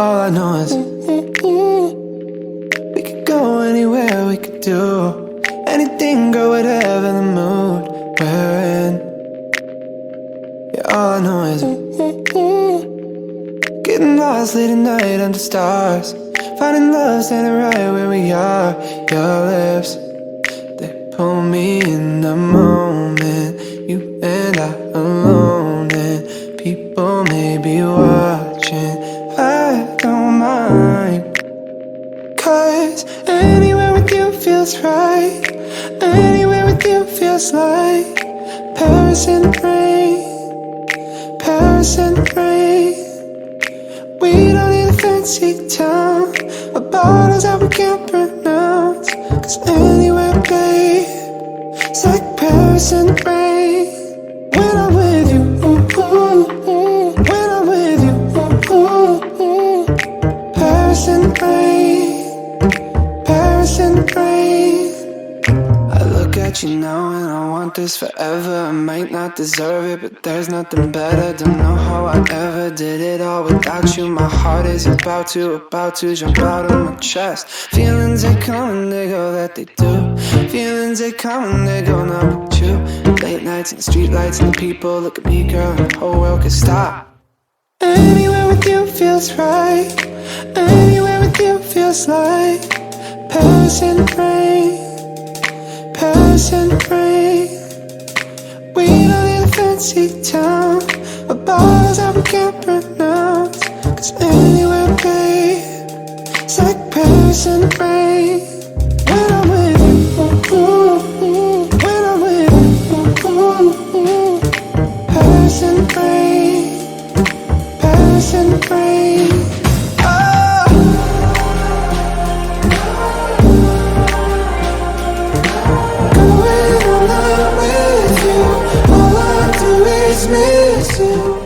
All I know is we could go anywhere, we could do anything, girl, whatever the mood we're in. Yeah, all I know is getting lost late at night under stars, finding love standing right where we are. Your lips, they pull me in the moment, you and I alone, and people may be watching. I don't mind, 'cause anywhere with you feels right. Anywhere with you feels like Paris in the rain, Paris in the rain. We don't need a fancy town or bottles that we can't pronounce, 'cause anywhere, babe, it's like Paris in the rain. When I'm with you, ooh, ooh, ooh. When I'm with you, ooh, ooh, ooh. Paris in the rain, Paris in the rain. I look at you now and I want this forever. I might not deserve it, but there's nothing better. Don't know how I ever did it all without you. My heart is about to jump out of my chest. Feelings, they come and they go, that they do. Feelings, they come and they go, not with you. Late nights and the street lights and the people look at me, girl, and the whole world could stop. Anywhere with you feels right. Anywhere with you feels like Paris in the rain, Paris in the rain. We don't need a fancy town or bottles that we can't pronounce, 'cause anywhere, babe, it's like Paris in the rain. When I'm with you, ooh, ooh, ooh. When I'm with you, ooh, ooh, ooh. Paris in the rain, Paris in the rain. Miss you.